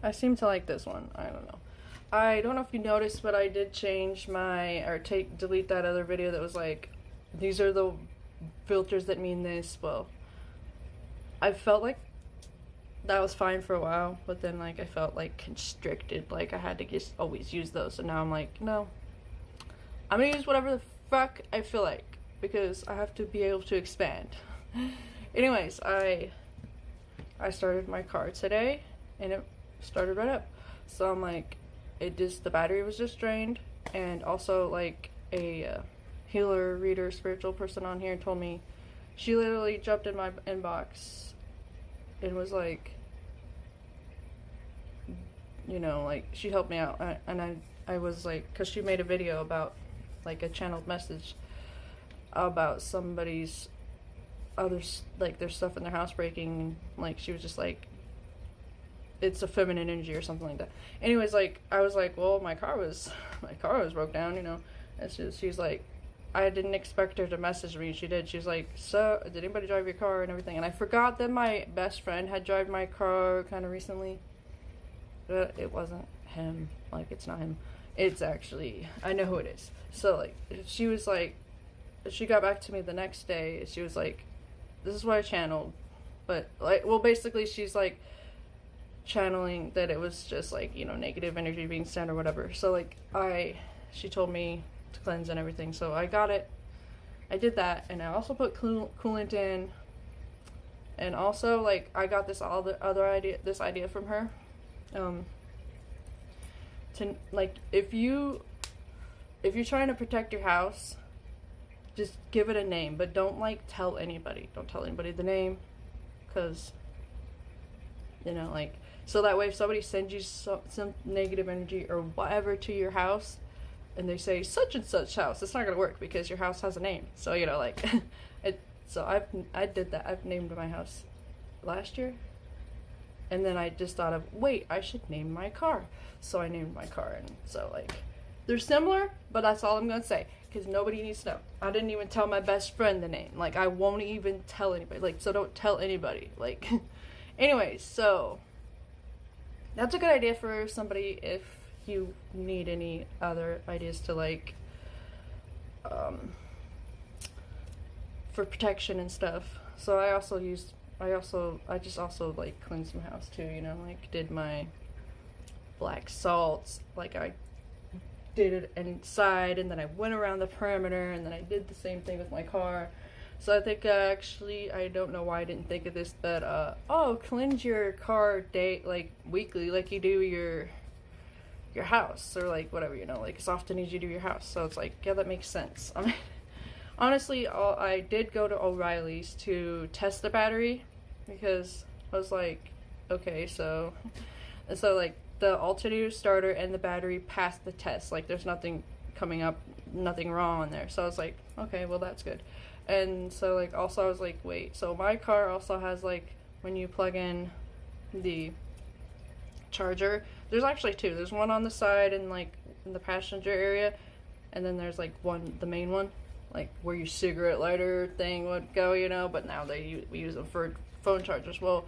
I seem to like this one. I don't know. I don't know if you noticed, but I did change my, or delete that other video that was like, these are the filters that mean this. Well, I felt like that was fine for a while, but then like I felt like constricted, like I had to just always use those. So now I'm like, no, I'm gonna use whatever the fuck I feel like because I have to be able to expand. Anyways, I started my car today and it started right up. So I'm like, the battery was just drained, and also like a healer, reader, spiritual person on here told me she literally jumped in my inbox and was like, you know, like she helped me out, and I was like, because she made a video about like a channeled message about somebody's others, like their stuff in their house breaking. Like she was just like, it's a feminine energy or something like that. Anyways, like I was like, well, my car was broke down, you know. And she's like, I didn't expect her to message me. She did. She's like, so did anybody drive your car and everything? And I forgot that my best friend had driven my car kind of recently. But it wasn't him. Like, it's not him. It's actually, I know who it is. So like, she was like, she got back to me the next day. She was like, this is what I channeled. But like, well, basically she's like channeling that it was just like, you know, negative energy being sent or whatever. So like she told me to cleanse and everything, so I got it. I did that, and I also put coolant in, and also like I got this idea from her, to like, if you're trying to protect your house, just give it a name, but don't like tell anybody the name, because you know, like, so that way if somebody sends you some negative energy or whatever to your house and they say such and such house, it's not gonna work because your house has a name. So, you know, like so I did that. I've named my house last year, and then I just thought of, wait, I should name my car. So I named my car. And so like, they're similar, but that's all I'm gonna say, because nobody needs to know. I didn't even tell my best friend the name. Like, I won't even tell anybody. Like, so don't tell anybody. Like anyways, so that's a good idea for somebody if you need any other ideas to like for protection and stuff. So I just also like cleansed my house too, you know, like did my black salts, like I did it inside, and then I went around the perimeter, and then I did the same thing with my car. So I think actually, I don't know why I didn't think of this, but cleanse your car like weekly, like you do your house, or like whatever, you know, like as often as you do your house. So it's like, yeah, that makes sense. I mean, honestly, I did go to O'Reilly's to test the battery, because I was like, okay, so like the alternator starter and the battery passed the test. Like there's nothing coming up, nothing wrong on there. So I was like, okay, well that's good. And so like, also I was like, wait, so my car also has like, when you plug in the charger, there's actually two. There's one on the side and like in the passenger area, and then there's like the main one, like where your cigarette lighter thing would go, you know, but now we use them for phone chargers. Well,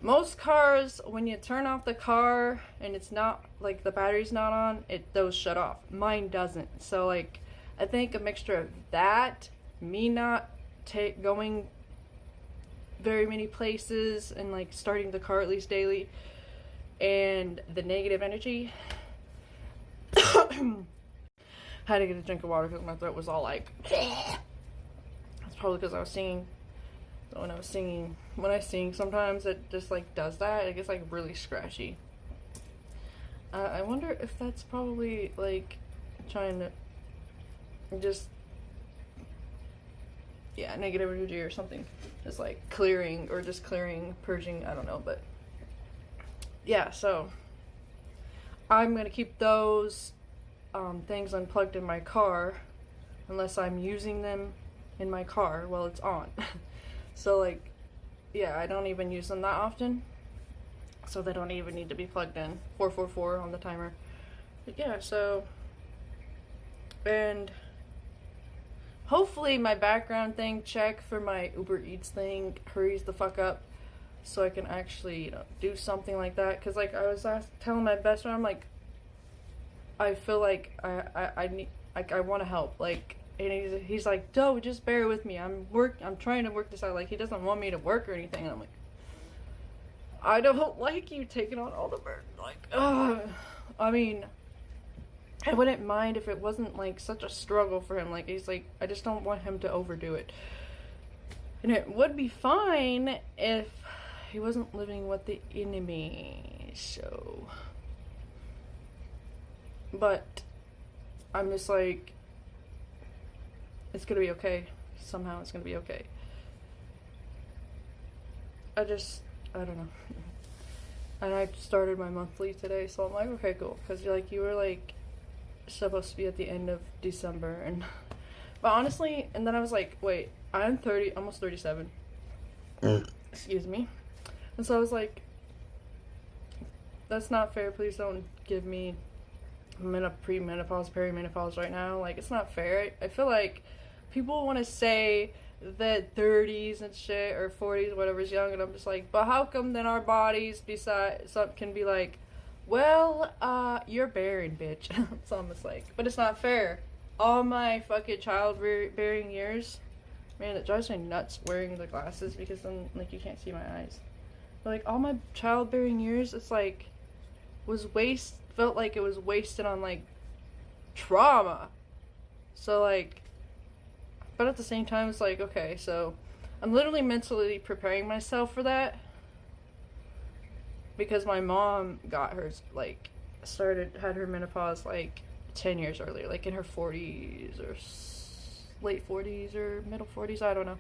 most cars, when you turn off the car and it's not, like the battery's not on, those shut off. Mine doesn't. So like, I think a mixture of that, me not going very many places and like starting the car at least daily, and the negative energy. Had to get a drink of water because my throat was all like that's probably because I was singing. So when I sing sometimes it just like does that. It gets like really scratchy. I wonder if that's probably like trying to just, yeah, negative energy or something. Just like clearing, purging, I don't know, but yeah, so I'm gonna keep those things unplugged in my car unless I'm using them in my car while it's on. So like, yeah, I don't even use them that often, so they don't even need to be plugged in. 444 on the timer. But yeah, so, and hopefully my background thing check for my Uber Eats thing hurries the fuck up, so I can actually, do something like that. Because, like, I was telling my best friend, I'm like, I feel like I need, like, I want to help. Like, and he's like, "Doe, just bear with me. I'm trying to work this out." Like, he doesn't want me to work or anything. And I'm like, I don't like you taking on all the burden. Like, I mean, I wouldn't mind if it wasn't, like, such a struggle for him. Like, he's like, I just don't want him to overdo it. And it would be fine if he wasn't living with the enemy, so. But I'm just like, it's gonna be okay. Somehow it's gonna be okay. I don't know. And I started my monthly today, so I'm like, okay, cool. Because you were like supposed to be at the end of December, and but honestly, and then I was like, wait, I'm 30, almost 37. Excuse me. And so I was like, that's not fair. Please don't give me premenopause, perimenopause right now. Like, it's not fair. I feel like people want to say that 30s and shit or 40s, whatever's young, and I'm just like, but how come then our bodies can be like, well, you're barren, bitch. So I'm just like, but it's not fair. All my fucking childbearing years, man, it drives me nuts wearing the glasses because then, like, you can't see my eyes. But, like, all my childbearing years, it's like, felt like it was wasted on, like, trauma. So, like, but at the same time, it's like, okay, so I'm literally mentally preparing myself for that because my mom got hers, like, had her menopause, like, 10 years earlier, like, in her 40s or late 40s or middle 40s, I don't know.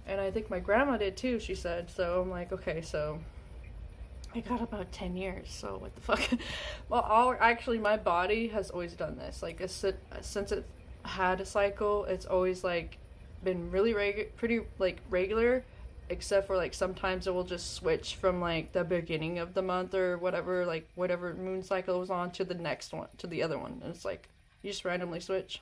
And I think my grandma did too, she said. So I'm like, okay, so I got about 10 years, so what the fuck? Well, actually, my body has always done this. Like, since it had a cycle, it's always, like, been really pretty, like, regular, except for, like, sometimes it will just switch from, like, the beginning of the month or whatever, like, whatever moon cycle it was on to the next one, to the other one. And it's like, you just randomly switch.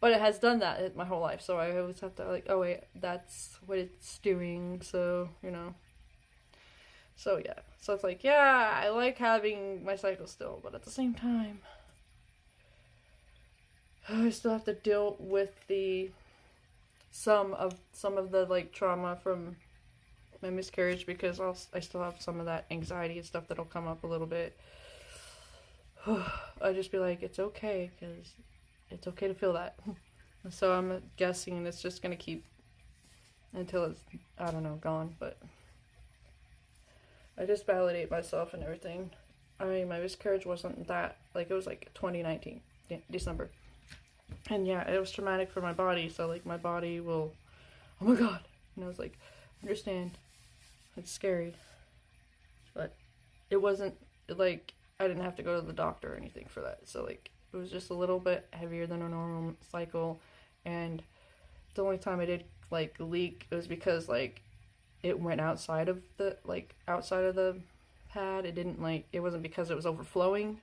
But it has done that my whole life, so I always have to, like, oh, wait, that's what it's doing, so, So, yeah. So it's like, yeah, I like having my cycle still, but at the same time, I still have to deal with some of the, like, trauma from my miscarriage, because I still have some of that anxiety and stuff that'll come up a little bit. I just be like, it's okay, because it's okay to feel that. So I'm guessing it's just gonna keep until it's, I don't know, gone. But I just validate myself and everything. I mean, my miscarriage wasn't that, like, it was like 2019 December, and yeah, it was traumatic for my body. So, like, my body will, oh my god, and I was like, understand, it's scary, but it wasn't like I didn't have to go to the doctor or anything for that. So, like, it was just a little bit heavier than a normal cycle, and the only time I did, like, leak, it was because, like, it went outside of the pad. It didn't, like, it wasn't because it was overflowing,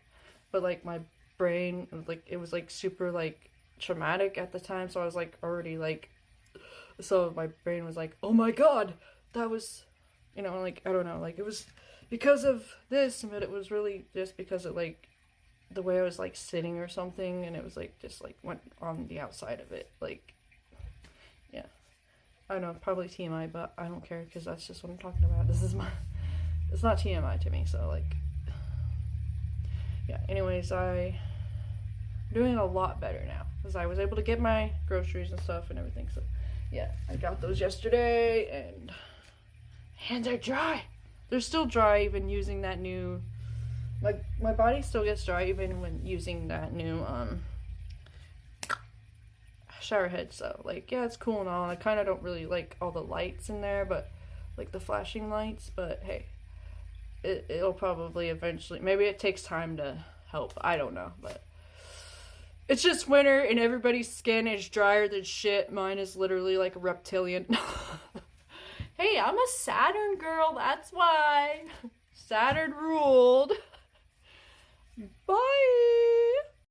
but, like, my brain, like, it was, like, super, like, traumatic at the time, so I was, like, already, like, so my brain was like, oh my god, that was, like, I don't know, like, it was because of this, but it was really just because it, like, the way I was, like, sitting or something, and it was, like, just, like, went on the outside of it, like, yeah. I don't know, probably TMI, but I don't care, because that's just what I'm talking about. It's not TMI to me, so, like, yeah. Anyways, I'm doing a lot better now, because I was able to get my groceries and stuff and everything, so, yeah. I got those yesterday, and hands are dry. They're still dry, even using that new, like, my body still gets dry even when using that new, shower head. So, like, yeah, it's cool and all. I kind of don't really like all the lights in there, but, like, the flashing lights, but hey, it'll probably eventually, maybe it takes time to help, I don't know, but it's just winter and everybody's skin is drier than shit. Mine is literally like a reptilian. Hey, I'm a Saturn girl, that's why. Saturn ruled. Bye.